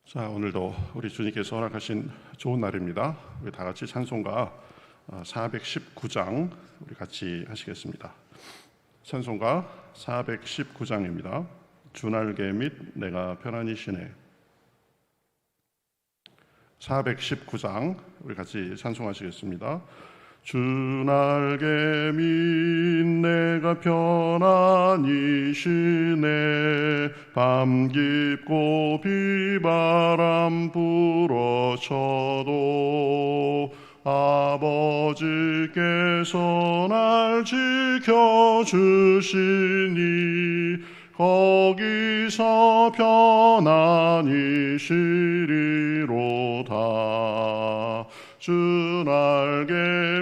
자, 오늘도 우리 주님께서 허락하신 좋은 날입니다. 우리 다 같이 찬송가 419장 우리 같이 하시겠습니다. 찬송가 419장입니다. 주날개 및 내가 편안히 쉬네. 419장 우리 같이 찬송하시겠습니다. 주날개 및 내가 편안히 쉬네. 밤 깊고 비바람 불어쳐도 아버지께서 날 지켜주시니 거기서 편안히 쉬리로다. 주날개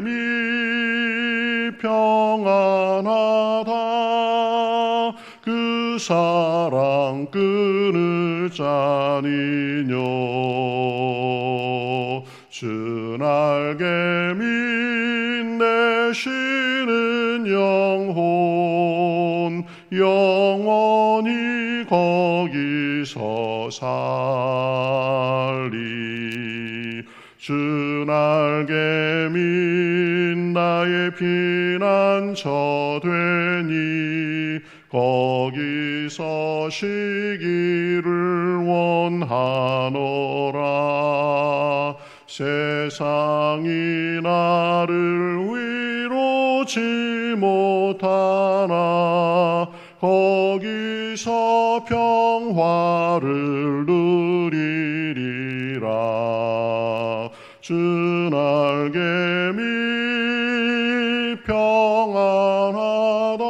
및 평안하다. 그 사랑 끊을 자니뇨. 주날개 및 내 쉬는 영혼 영원히 거기서 살리. 주날개 및 나의 피난처 되니 거기서 쉬기를 원하노라. 세상이 나를 위로치 못하나 거기서 평화를 누리리라. 주날개 및 평안하다.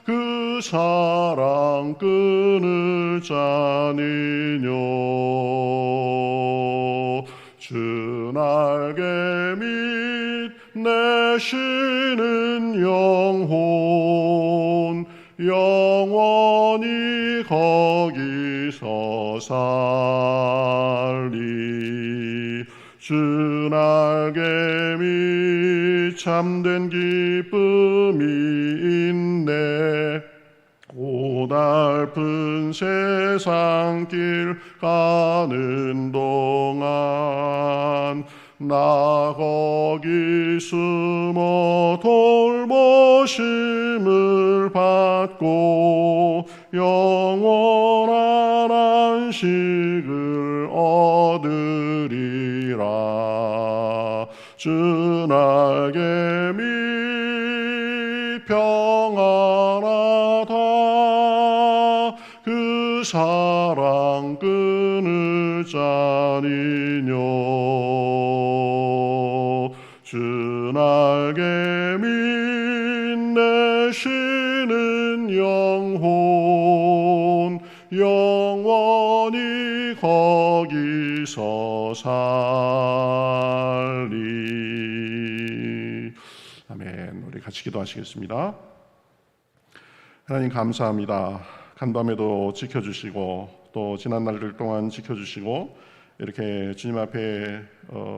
그 사랑 끊을 자니뇨. 주날개 및 내 쉬는 영혼 영원히 거기서 살리. 주날개 및 참된 기쁨이 있네. 고달픈 세상길 가는 동안 나 거기 숨어 돌보심을 받고 영원한 안식을 얻으리라. 주날개 및 평안하다. 그 사랑 끊을 자니뇨. 주날개 및 내 쉬는 영혼 영원히 거기서 살리. 아멘. 우리 같이 기도하시겠습니다. 하나님 감사합니다. 간밤에도 지켜주시고 또 지난 날들 동안 지켜주시고 이렇게 주님 앞에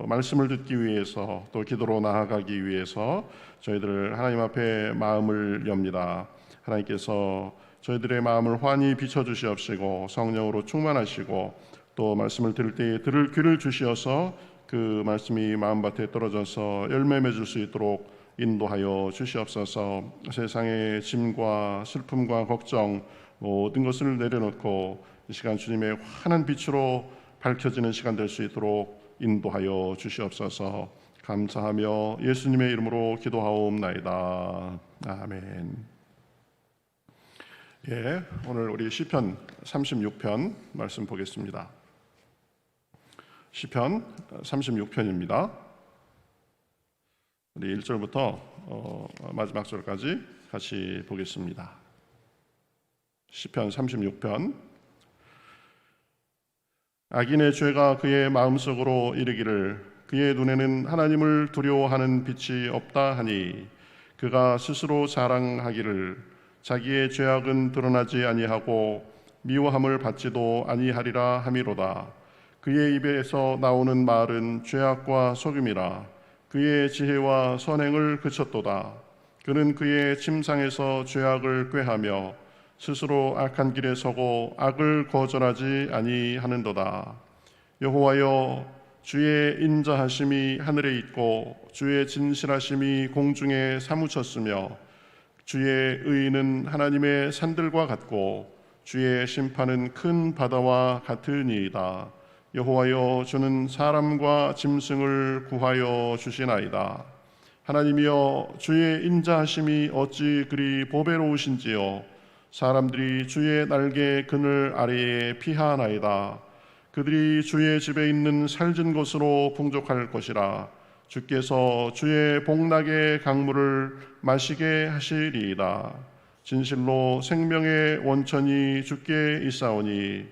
말씀을 듣기 위해서 또 기도로 나아가기 위해서 저희들 하나님 앞에 마음을 엽니다. 하나님께서 저희들의 마음을 환히 비춰주시옵시고 성령으로 충만하시고 또 말씀을 들을 때에 들을 귀를 주시어서 그 말씀이 마음밭에 떨어져서 열매 맺을 수 있도록 인도하여 주시옵소서. 세상의 짐과 슬픔과 걱정 모든 것을 내려놓고 이 시간 주님의 환한 빛으로 밝혀지는 시간 될 수 있도록 인도하여 주시옵소서. 감사하며 예수님의 이름으로 기도하옵나이다. 아멘. 예, 오늘 우리 시편 36편 말씀 보겠습니다. 시편 36편입니다. 우리 1절부터 마지막 절까지 같이 보겠습니다. 시편 36편. 악인의 죄가 그의 마음속으로 이르기를 그의 눈에는 하나님을 두려워하는 빛이 없다 하니 그가 스스로 자랑하기를 자기의 죄악은 드러나지 아니하고 미워함을 받지도 아니하리라 함이로다. 그의 입에서 나오는 말은 죄악과 속임이라. 그의 지혜와 선행을 그쳤도다. 그는 그의 침상에서 죄악을 꾀하며 스스로 악한 길에 서고 악을 거절하지 아니하는도다. 여호와여, 주의 인자하심이 하늘에 있고 주의 진실하심이 공중에 사무쳤으며 주의 의는 하나님의 산들과 같고 주의 심판은 큰 바다와 같으니이다. 여호와여, 주는 사람과 짐승을 구하여 주시나이다. 하나님이여, 주의 인자하심이 어찌 그리 보배로우신지요. 사람들이 주의 날개 그늘 아래에 피하나이다. 그들이 주의 집에 있는 살진 곳으로 풍족할 것이라. 주께서 주의 복락의 강물을 마시게 하시리이다. 진실로 생명의 원천이 주께 있사오니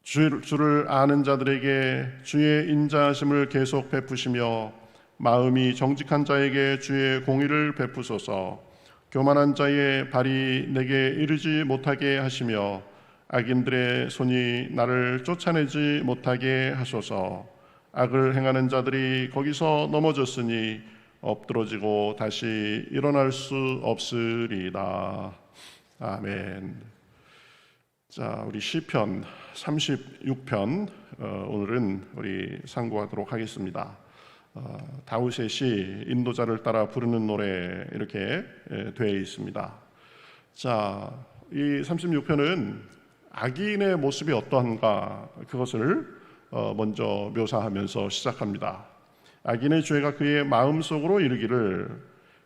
주를 아는 자들에게 주의 인자하심을 계속 베푸시며 마음이 정직한 자에게 주의 공의를 베푸소서. 교만한 자의 발이 내게 이르지 못하게 하시며 악인들의 손이 나를 쫓아내지 못하게 하소서. 악을 행하는 자들이 거기서 넘어졌으니 엎드러지고 다시 일어날 수 없으리이다. 아멘. 자, 우리 시편 36편 오늘은 우리 상고하도록 하겠습니다. 다윗의 시 인도자를 따라 부르는 노래 이렇게 되어 있습니다. 자, 이 36편은 악인의 모습이 어떠한가 그것을 먼저 묘사하면서 시작합니다. 악인의 죄가 그의 마음속으로 이르기를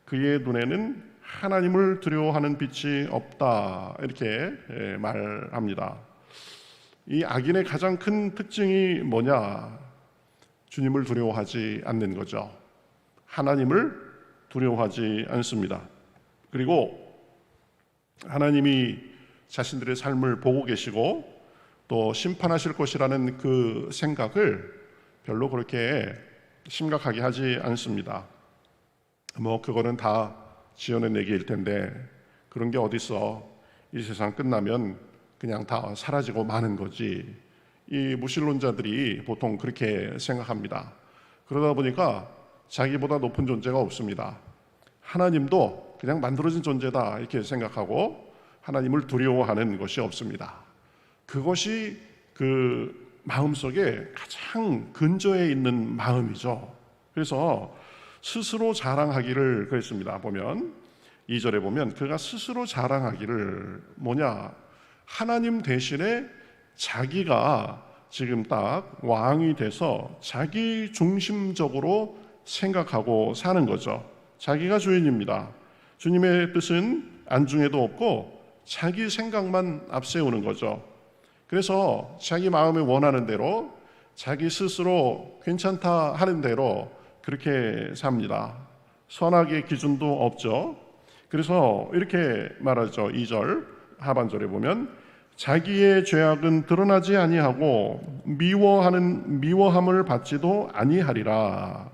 그의 눈에는 하나님을 두려워하는 빛이 없다 이렇게 말합니다. 이 악인의 가장 큰 특징이 뭐냐? 주님을 두려워하지 않는 거죠. 하나님을 두려워하지 않습니다. 그리고 하나님이 자신들의 삶을 보고 계시고 또 심판하실 것이라는 그 생각을 별로 그렇게 심각하게 하지 않습니다. 그거는 다 지어낸 얘기일 텐데 그런 게 어딨어. 이 세상 끝나면 그냥 다 사라지고 마는 거지. 이 무신론자들이 보통 그렇게 생각합니다. 그러다 보니까 자기보다 높은 존재가 없습니다. 하나님도 그냥 만들어진 존재다 이렇게 생각하고 하나님을 두려워하는 것이 없습니다. 그것이 그 마음속에 가장 근저에 있는 마음이죠. 그래서 스스로 자랑하기를 그랬습니다. 보면 2절에 보면 그가 스스로 자랑하기를 뭐냐? 하나님 대신에 자기가 지금 딱 왕이 돼서 자기 중심적으로 생각하고 사는 거죠. 자기가 주인입니다. 주님의 뜻은 안중에도 없고 자기 생각만 앞세우는 거죠. 그래서 자기 마음에 원하는 대로 자기 스스로 괜찮다 하는 대로 그렇게 삽니다. 선악의 기준도 없죠. 그래서 이렇게 말하죠. 2절 하반절에 보면 자기의 죄악은 드러나지 아니하고 미워함을 받지도 아니하리라.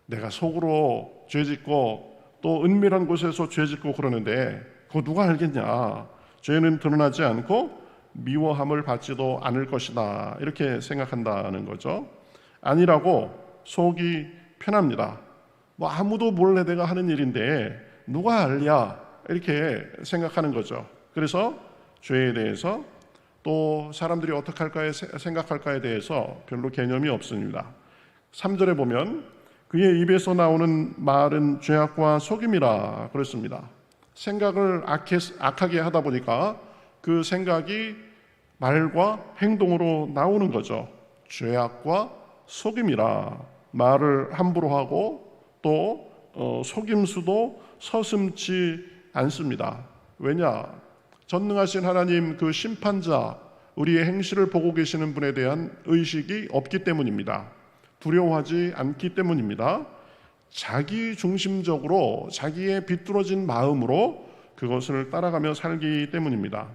내가 속으로 죄짓고 또 은밀한 곳에서 죄짓고 그러는데 그거 누가 알겠냐? 죄는 드러나지 않고 미워함을 받지도 않을 것이다 이렇게 생각한다는 거죠. 아니라고 속이 편합니다. 아무도 몰래 내가 하는 일인데 누가 알랴 이렇게 생각하는 거죠. 그래서 죄에 대해서 또 사람들이 어떻게 할까에 생각할까에 대해서 별로 개념이 없습니다. 3절에 보면 그의 입에서 나오는 말은 죄악과 속임이라 그랬습니다. 생각을 악하게 하다 보니까 그 생각이 말과 행동으로 나오는 거죠. 죄악과 속임이라. 말을 함부로 하고 또 속임수도 서슴지 않습니다. 왜냐? 전능하신 하나님 그 심판자 우리의 행실을 보고 계시는 분에 대한 의식이 없기 때문입니다. 두려워하지 않기 때문입니다. 자기 중심적으로 자기의 비뚤어진 마음으로 그것을 따라가며 살기 때문입니다.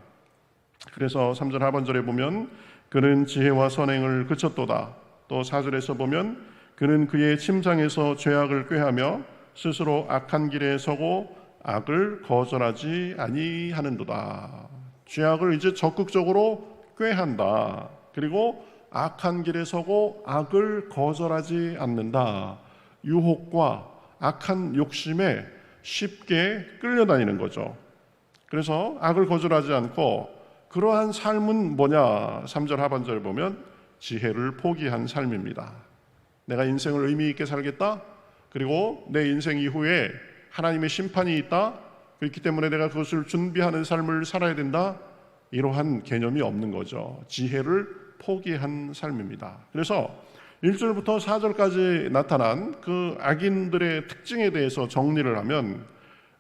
그래서 3절 하반절에 보면 그는 지혜와 선행을 그쳤도다. 또 4절에서 보면 그는 그의 침상에서 죄악을 꾀하며 스스로 악한 길에 서고 악을 거절하지 아니하는도다. 죄악을 이제 적극적으로 꾀한다. 그리고 악한 길에 서고 악을 거절하지 않는다. 유혹과 악한 욕심에 쉽게 끌려다니는 거죠. 그래서 악을 거절하지 않고 그러한 삶은 뭐냐? 3절 하반절 보면 지혜를 포기한 삶입니다. 내가 인생을 의미 있게 살겠다. 그리고 내 인생 이후에 하나님의 심판이 있다. 그렇기 때문에 내가 그것을 준비하는 삶을 살아야 된다. 이러한 개념이 없는 거죠. 지혜를 포기한 삶입니다. 그래서 1절부터 4절까지 나타난 그 악인들의 특징에 대해서 정리를 하면,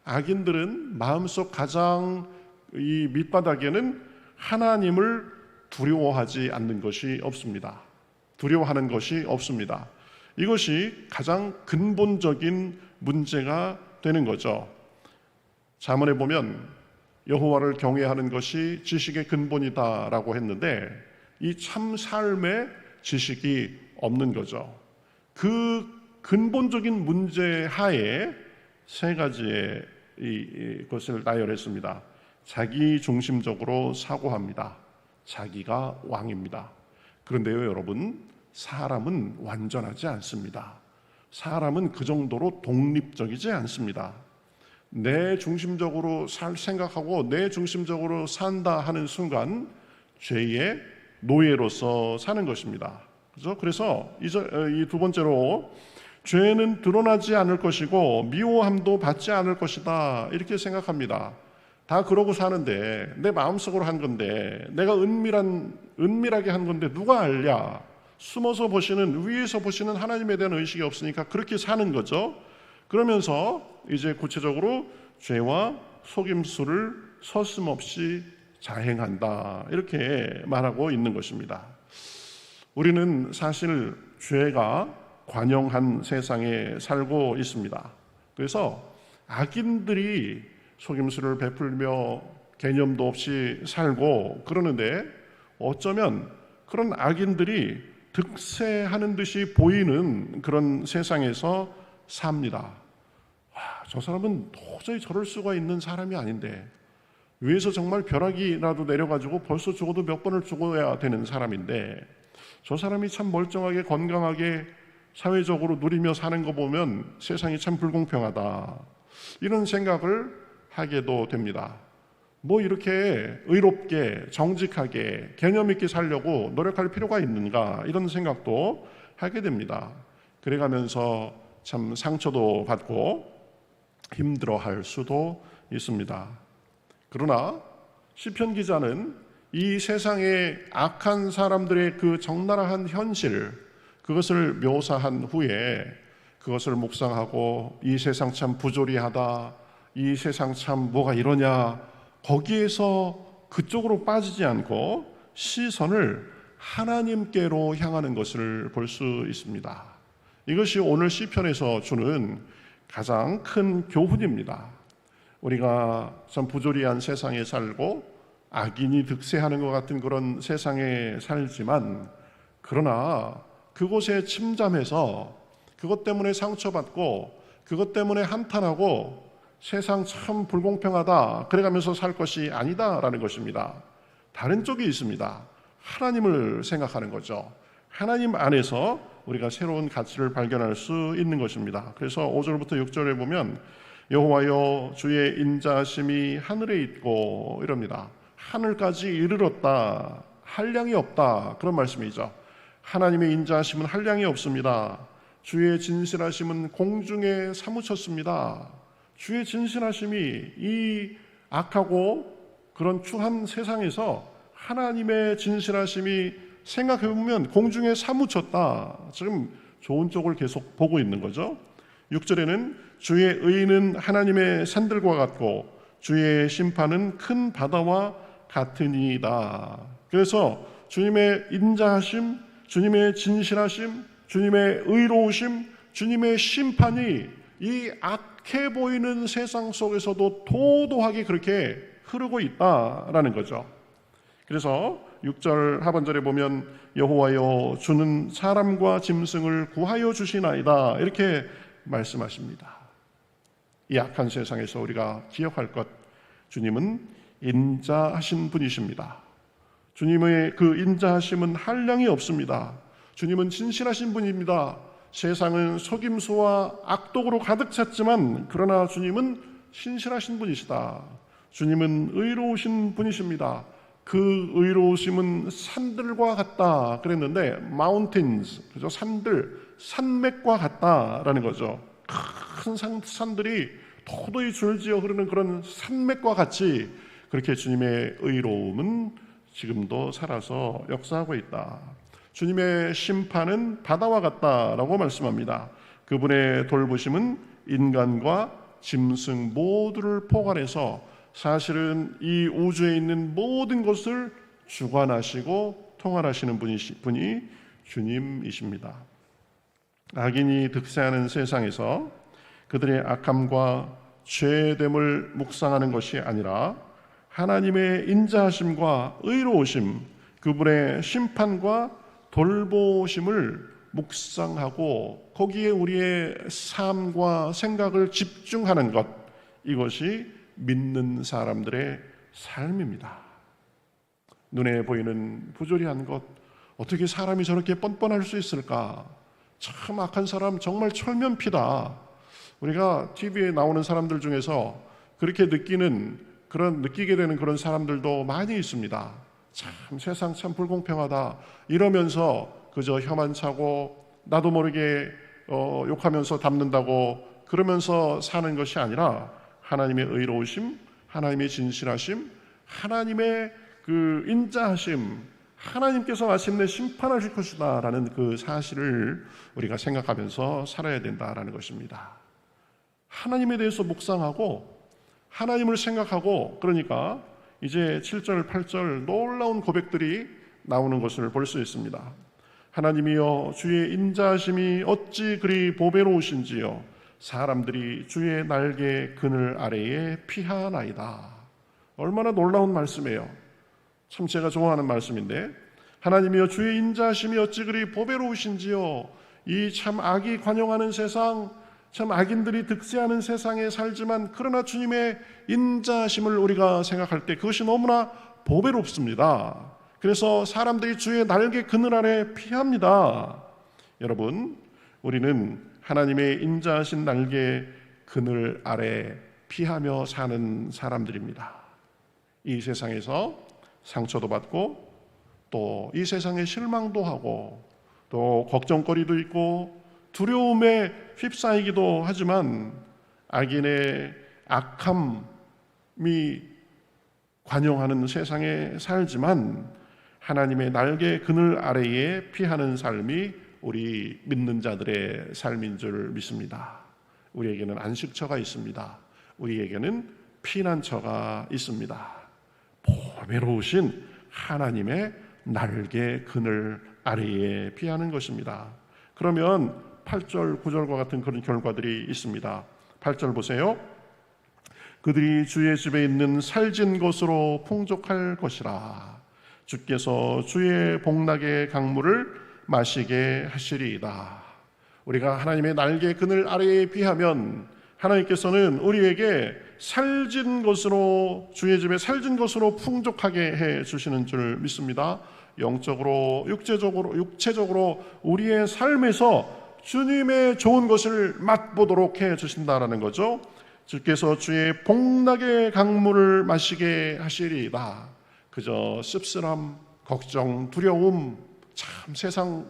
악인들은 마음속 가장 이 밑바닥에는 하나님을 두려워하지 않는 것이 없습니다. 두려워하는 것이 없습니다. 이것이 가장 근본적인 문제가 되는 거죠. 잠언에 보면 여호와를 경외하는 것이 지식의 근본이다라고 했는데, 이 참 삶의 지식이 없는 거죠. 그 근본적인 문제 하에 세 가지의 것을 나열했습니다. 자기 중심적으로 사고합니다. 자기가 왕입니다. 그런데요, 여러분, 사람은 완전하지 않습니다. 사람은 그 정도로 독립적이지 않습니다. 내 중심적으로 생각하고 내 중심적으로 산다 하는 순간 죄의 노예로서 사는 것입니다. 그죠? 그래서 이 두 번째로, 죄는 드러나지 않을 것이고 미워함도 받지 않을 것이다, 이렇게 생각합니다. 다 그러고 사는데, 내 마음속으로 한 건데, 내가 은밀하게 한 건데 누가 알랴? 숨어서 보시는, 위에서 보시는 하나님에 대한 의식이 없으니까 그렇게 사는 거죠. 그러면서 이제 구체적으로 죄와 속임수를 서슴없이 자행한다, 이렇게 말하고 있는 것입니다. 우리는 사실 죄가 관영한 세상에 살고 있습니다. 그래서 악인들이 속임수를 베풀며 개념도 없이 살고 그러는데, 어쩌면 그런 악인들이 득세하는 듯이 보이는 그런 세상에서 삽니다. 저 사람은 도저히 저럴 수가 있는 사람이 아닌데, 위에서 정말 벼락이라도 내려가지고 벌써 죽어도 몇 번을 죽어야 되는 사람인데, 저 사람이 참 멀쩡하게 건강하게 사회적으로 누리며 사는 거 보면 세상이 참 불공평하다, 이런 생각을 하게도 됩니다. 뭐 이렇게 의롭게 정직하게 개념 있게 살려고 노력할 필요가 있는가, 이런 생각도 하게 됩니다. 그래가면서 참 상처도 받고 힘들어할 수도 있습니다. 그러나 시편 기자는 이 세상의 악한 사람들의 그 적나라한 현실, 그것을 묘사한 후에 그것을 묵상하고, 이 세상 참 부조리하다, 이 세상 참 뭐가 이러냐, 거기에서 그쪽으로 빠지지 않고 시선을 하나님께로 향하는 것을 볼 수 있습니다. 이것이 오늘 시편에서 주는 가장 큰 교훈입니다. 우리가 참 부조리한 세상에 살고 악인이 득세하는 것 같은 그런 세상에 살지만, 그러나 그곳에 침잠해서 그것 때문에 상처받고 그것 때문에 한탄하고 세상 참 불공평하다 그래가면서 살 것이 아니다라는 것입니다. 다른 쪽이 있습니다. 하나님을 생각하는 거죠. 하나님 안에서 우리가 새로운 가치를 발견할 수 있는 것입니다. 그래서 5절부터 6절에 보면 여호와여 주의 인자하심이 하늘에 있고 이럽니다. 하늘까지 이르렀다, 한량이 없다, 그런 말씀이죠. 하나님의 인자하심은 한량이 없습니다. 주의 진실하심은 공중에 사무쳤습니다. 주의 진실하심이 이 악하고 그런 추한 세상에서 하나님의 진실하심이 생각해보면 공중에 사무쳤다. 지금 좋은 쪽을 계속 보고 있는 거죠. 6절에는 주의 의는 하나님의 산들과 같고 주의 심판은 큰 바다와 같으니이다. 그래서 주님의 인자하심, 주님의 진실하심, 주님의 의로우심, 주님의 심판이 이 악해 보이는 세상 속에서도 도도하게 그렇게 흐르고 있다라는 거죠. 그래서 6절 하반절에 보면 여호와여 주는 사람과 짐승을 구하여 주시나이다, 이렇게 말씀하십니다. 이 악한 세상에서 우리가 기억할 것, 주님은 인자하신 분이십니다. 주님의 그 인자하심은 한량이 없습니다. 주님은 진실하신 분입니다. 세상은 속임수와 악독으로 가득 찼지만 그러나 주님은 신실하신 분이시다. 주님은 의로우신 분이십니다. 그 의로우심은 산들과 같다 그랬는데 mountains, 그죠? 산들, 산맥과 같다라는 거죠. 큰 산들이 도저히 줄지어 흐르는 그런 산맥과 같이 그렇게 주님의 의로움은 지금도 살아서 역사하고 있다. 주님의 심판은 바다와 같다라고 말씀합니다. 그분의 돌보심은 인간과 짐승 모두를 포괄해서 사실은 이 우주에 있는 모든 것을 주관하시고 통할하시는 분이 주님이십니다. 악인이 득세하는 세상에서 그들의 악함과 죄됨을 묵상하는 것이 아니라 하나님의 인자하심과 의로우심, 그분의 심판과 돌보심을 묵상하고 거기에 우리의 삶과 생각을 집중하는 것, 이것이 믿는 사람들의 삶입니다. 눈에 보이는 부조리한 것, 어떻게 사람이 저렇게 뻔뻔할 수 있을까? 참 악한 사람 정말 철면피다. 우리가 TV에 나오는 사람들 중에서 그렇게 느끼게 되는 그런 사람들도 많이 있습니다. 참 세상 참 불공평하다 이러면서 그저 혀만 차고 나도 모르게 욕하면서 담는다고 그러면서 사는 것이 아니라 하나님의 의로우심, 하나님의 진실하심, 하나님의 그 인자하심, 하나님께서 마침내 심판하실 것이다 라는 그 사실을 우리가 생각하면서 살아야 된다라는 것입니다. 하나님에 대해서 묵상하고 하나님을 생각하고, 그러니까 이제 7절, 8절 놀라운 고백들이 나오는 것을 볼 수 있습니다. 하나님이여 주의 인자하심이 어찌 그리 보배로우신지요 사람들이 주의 날개 그늘 아래에 피하나이다. 얼마나 놀라운 말씀이에요. 참 제가 좋아하는 말씀인데, 하나님이여 주의 인자하심이 어찌 그리 보배로우신지요. 이 참 악이 관영하는 세상, 참 악인들이 득세하는 세상에 살지만 그러나 주님의 인자하심을 우리가 생각할 때 그것이 너무나 보배롭습니다. 그래서 사람들이 주의 날개 그늘 아래 피합니다. 여러분, 우리는 하나님의 인자하신 날개 그늘 아래 피하며 사는 사람들입니다. 이 세상에서 상처도 받고 또 이 세상에 실망도 하고 또 걱정거리도 있고 두려움에 휩싸이기도 하지만 악인의 악함이 관영하는 세상에 살지만 하나님의 날개 그늘 아래에 피하는 삶이 우리 믿는 자들의 삶인 줄 믿습니다. 우리에게는 안식처가 있습니다. 우리에게는 피난처가 있습니다. 보배로우신 하나님의 날개 그늘 아래에 피하는 것입니다. 그러면 8절, 9절과 같은 그런 결과들이 있습니다. 8절 보세요. 그들이 주의 집에 있는 살진 것으로 풍족할 것이라. 주께서 주의 복락의 강물을 마시게 하시리이다. 우리가 하나님의 날개 그늘 아래에 피하면 하나님께서는 우리에게 살진 것으로, 주의 집에 살진 것으로 풍족하게 해 주시는 줄 믿습니다. 영적으로, 육체적으로 우리의 삶에서 주님의 좋은 것을 맛보도록 해 주신다라는 거죠. 주께서 주의 복락의 강물을 마시게 하시리이다. 그저 씁쓸함, 걱정, 두려움, 참 세상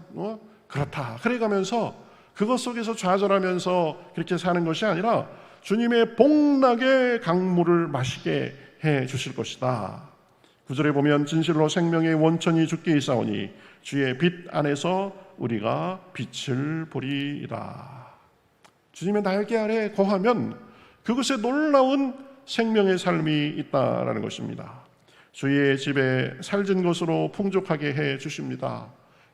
그렇다 그래가면서 그것 속에서 좌절하면서 그렇게 사는 것이 아니라 주님의 복락의 강물을 마시게 해 주실 것이다. 9절에 보면 진실로 생명의 원천이 주께 있사오니 주의 빛 안에서 우리가 빛을 보리이다. 주님의 날개 아래 거하면 그것에 놀라운 생명의 삶이 있다라는 것입니다. 주의 집에 살진 것으로 풍족하게 해 주십니다.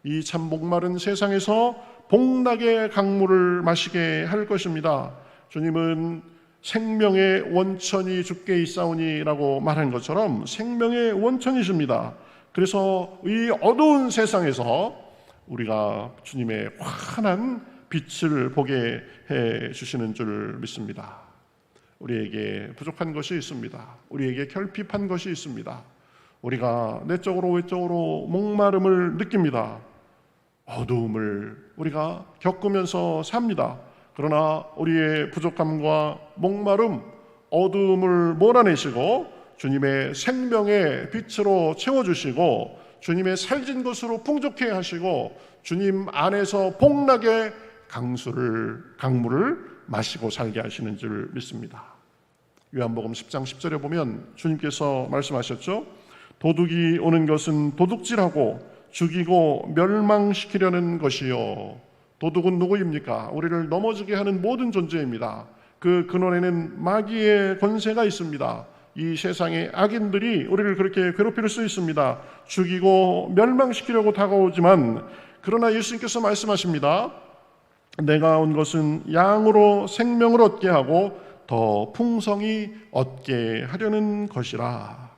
이 참 목마른 세상에서 복락의 강물을 마시게 할 것입니다. 주님은 생명의 원천이 주께 있사오니라고 말한 것처럼 생명의 원천이십니다. 그래서 이 어두운 세상에서 우리가 주님의 환한 빛을 보게 해 주시는 줄 믿습니다. 우리에게 부족한 것이 있습니다. 우리에게 결핍한 것이 있습니다. 우리가 내적으로 외적으로 목마름을 느낍니다. 어두움을 우리가 겪으면서 삽니다. 그러나 우리의 부족함과 목마름, 어두움을 몰아내시고 주님의 생명의 빛으로 채워주시고 주님의 살진 것으로 풍족해 하시고 주님 안에서 복나게 강물을 마시고 살게 하시는 줄 믿습니다. 요한복음 10장 10절에 보면 주님께서 말씀하셨죠. 도둑이 오는 것은 도둑질하고 죽이고 멸망시키려는 것이요. 도둑은 누구입니까? 우리를 넘어지게 하는 모든 존재입니다. 그 근원에는 마귀의 권세가 있습니다. 이 세상의 악인들이 우리를 그렇게 괴롭힐 수 있습니다. 죽이고 멸망시키려고 다가오지만 그러나 예수님께서 말씀하십니다. 내가 온 것은 양으로 생명을 얻게 하고 더 풍성히 얻게 하려는 것이라.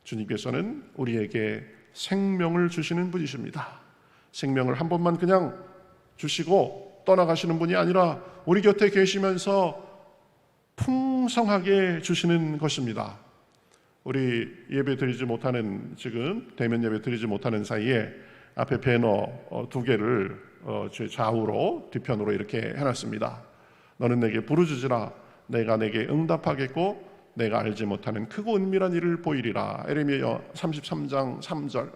주님께서는 우리에게 생명을 주시는 분이십니다. 생명을 한 번만 그냥 주시고 떠나가시는 분이 아니라 우리 곁에 계시면서 풍성하게 주시는 것입니다. 우리 예배 드리지 못하는, 지금 대면 예배 드리지 못하는 사이에 앞에 배너 2개를 제 좌우로 뒤편으로 이렇게 해놨습니다. 너는 내게 부르짖으라. 내가 내게 응답하겠고 내가 알지 못하는 크고 은밀한 일을 보이리라. 에레미야 33장 3절.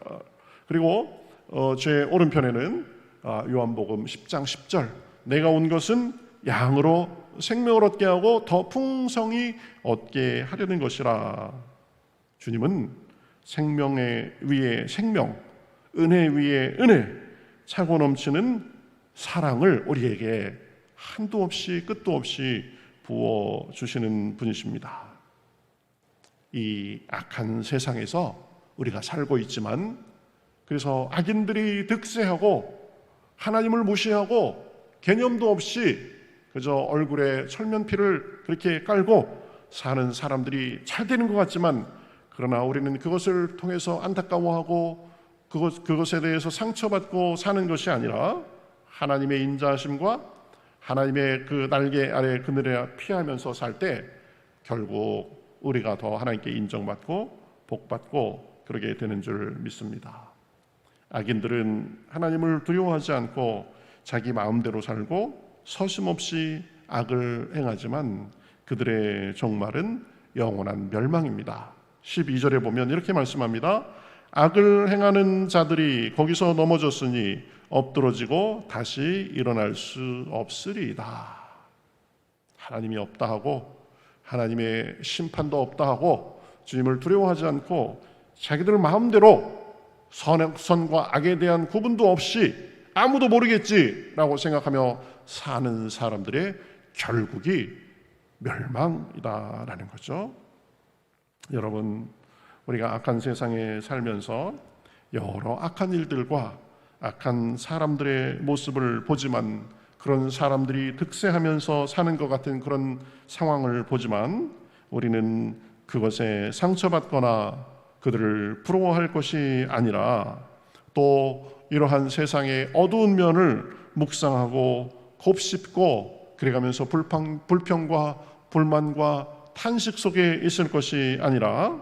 그리고 제 오른편에는 요한복음 10장 10절. 내가 온 것은 양으로 생명을 얻게 하고 더 풍성히 얻게 하려는 것이라. 주님은 생명의 위에 생명, 은혜 위에 은혜, 차고 넘치는 사랑을 우리에게 한도 없이 끝도 없이 부어주시는 분이십니다. 이 악한 세상에서 우리가 살고 있지만, 그래서 악인들이 득세하고 하나님을 무시하고 개념도 없이 그저 얼굴에 철면피를 그렇게 깔고 사는 사람들이 잘 되는 것 같지만, 그러나 우리는 그것을 통해서 안타까워하고 그것에 대해서 상처받고 사는 것이 아니라 하나님의 인자하심과 하나님의 그 날개 아래 그늘에 피하면서 살 때 결국 우리가 더 하나님께 인정받고 복받고 그러게 되는 줄 믿습니다. 악인들은 하나님을 두려워하지 않고 자기 마음대로 살고 서슴없이 악을 행하지만 그들의 종말은 영원한 멸망입니다. 12절에 보면 이렇게 말씀합니다. 악을 행하는 자들이 거기서 넘어졌으니 엎드러지고 다시 일어날 수 없으리이다. 하나님이 없다 하고 하나님의 심판도 없다 하고 주님을 두려워하지 않고 자기들 마음대로 선과 악에 대한 구분도 없이 아무도 모르겠지라고 생각하며 사는 사람들의 결국이 멸망이다라는 거죠. 여러분, 우리가 악한 세상에 살면서 여러 악한 일들과 악한 사람들의 모습을 보지만, 그런 사람들이 득세하면서 사는 것 같은 그런 상황을 보지만 우리는 그것에 상처받거나 그들을 부러워할 것이 아니라 또 이러한 세상의 어두운 면을 묵상하고 곱씹고 그래가면서 불평과 불만과 탄식 속에 있을 것이 아니라,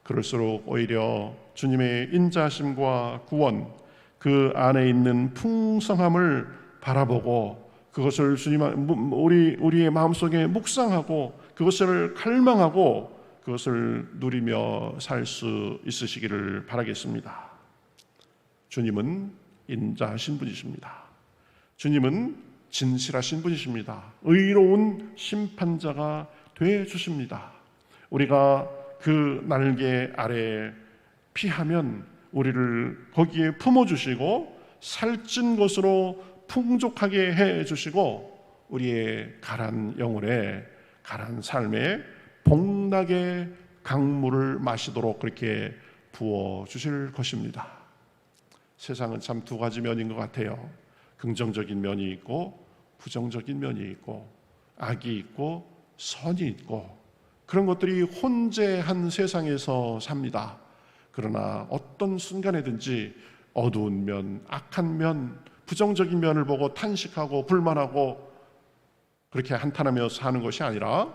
그럴수록 오히려 주님의 인자하심과 구원, 그 안에 있는 풍성함을 바라보고 그것을 우리의 마음속에 묵상하고 그것을 갈망하고 그것을 누리며 살 수 있으시기를 바라겠습니다. 주님은 인자하신 분이십니다. 주님은 진실하신 분이십니다. 의로운 심판자가 되어 주십니다. 우리가 그 날개 아래 피하면 우리를 거기에 품어주시고 살찐 것으로 풍족하게 해주시고 우리의 가란 영혼에 가란 삶에 복나게 강물을 마시도록 그렇게 부어주실 것입니다. 세상은 참 두 가지 면인 것 같아요. 긍정적인 면이 있고 부정적인 면이 있고 악이 있고 선이 있고 그런 것들이 혼재한 세상에서 삽니다. 그러나 어떤 순간에든지 어두운 면, 악한 면, 부정적인 면을 보고 탄식하고 불만하고 그렇게 한탄하며 사는 것이 아니라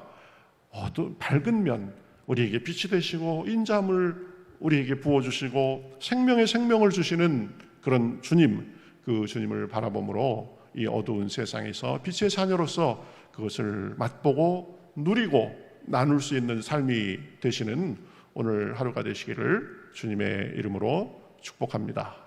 밝은 면, 우리에게 빛이 되시고 인자함을 우리에게 부어주시고 생명의 생명을 주시는 그런 주님, 그 주님을 바라봄으로 이 어두운 세상에서 빛의 자녀로서 그것을 맛보고 누리고 나눌 수 있는 삶이 되시는 오늘 하루가 되시기를 주님의 이름으로 축복합니다.